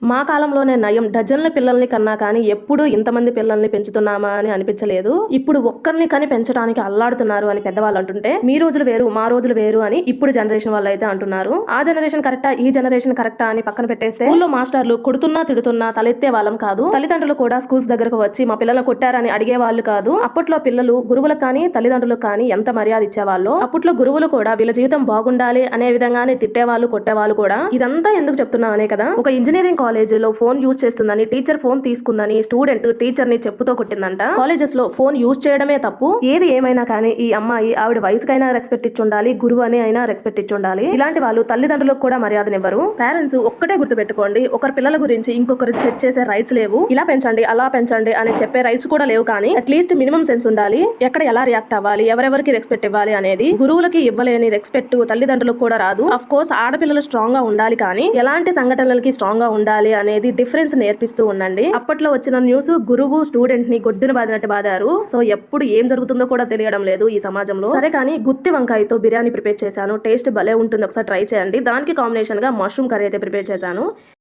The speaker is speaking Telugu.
మా కాలంలోనే నయం, డజన్ల పిల్లల్ని కన్నా కానీ ఎప్పుడు ఇంతమంది పిల్లల్ని పెంచుతున్నామా అని అనిపించలేదు. ఇప్పుడు ఒక్కరిని కానీ పెంచడానికి అల్లాడుతున్నారు అని పెద్దవాళ్ళు అంటుంటే, మీ రోజులు వేరు మా రోజులు వేరు అని ఇప్పుడు జనరేషన్ వాళ్ళు అయితే అంటున్నారు. ఆ జనరేషన్ కరెక్టా, ఈ జనరేషన్ కరెక్టా అని పక్కన పెట్టేస్తే, స్కూల్లో మాస్టర్లు కొడుతున్నా తిడుతున్నా తలెత్తే వాళ్ళం కాదు. తల్లిదండ్రులు కూడా స్కూల్స్ దగ్గరకు వచ్చి మా పిల్లలు కొట్టారని అడిగే వాళ్ళు కాదు. అప్పట్లో పిల్లలు గురువులకు కానీ తల్లిదండ్రులకు కానీ ఎంత మర్యాద ఇచ్చేవాళ్ళు. అప్పట్లో గురువులు కూడా వీళ్ళ జీవితం బాగుండాలి అనే విధంగానే తిట్టేవాళ్ళు, కొట్టేవాళ్ళు కూడా. ఇదంతా ఎందుకు చెప్తున్నా అనే కదా, ఒక ఇంజనీరింగ్ కాలేజీలో ఫోన్ యూజ్ చేస్తుందని టీచర్ ఫోన్ తీసుకుందని స్టూడెంట్ టీచర్ ని చెప్పుతో కొట్టిందంట. కాలేజెస్ లో ఫోన్ యూజ్ చేయడమే తప్పు. ఏది ఏమైనా కానీ ఈ అమ్మాయి ఆవిడ వయసుకైనా రెస్పెక్ట్ ఇచ్చి ఉండాలి, గురువు అని అయినా రెస్పెక్ట్ ఇచ్చి ఉండాలి. ఇలాంటి వాళ్ళు తల్లిదండ్రులకు కూడా మర్యాదనివ్వరు. పేరెంట్స్ ఒక్కటే గుర్తుపెట్టుకోండి, ఒకరి పిల్లల గురించి ఇంకొకరు చెక్ చేసే రైట్స్ లేవు. ఇలా పెంచండి అలా పెంచండి అని చెప్పే రైట్స్ కూడా లేవు. కానీ అట్లీస్ట్ మినిమం సెన్స్ ఉండాలి. ఎక్కడ ఎలా రియాక్ట్ అవ్వాలి, ఎవరెవరికి రెస్పెక్ట్ ఇవ్వాలి అనేది. గురువులకి ఇవ్వలేని రెస్పెక్ట్ తల్లిదండ్రులకు కూడా రాదు. అఫ్ కోర్స్ ఆడపిల్లలు స్ట్రాంగ్ గా ఉండాలి, కానీ ఎలాంటి సంఘటనలకి స్ట్రాంగ్ గా ఉండాలి అనేది డిఫరెన్స్ నేర్పిస్తూ ఉండండి. అప్పట్లో వచ్చిన న్యూస్ గురువు స్టూడెంట్ ని గొడ్డును బాదినట్టు బాదారు. సో ఎప్పుడు ఏం జరుగుతుందో కూడా తెలియడం లేదు ఈ సమాజంలో. సరే కానీ గుత్తి వంకాయతో బిర్యానీ ప్రిపేర్ చేశాను. టేస్ట్ భలే ఉంటుంది, ఒకసారి ట్రై చేయండి. దానికి కాంబినేషన్ గా మష్రూమ్ కర్రీ అయితే ప్రిపేర్ చేశాను.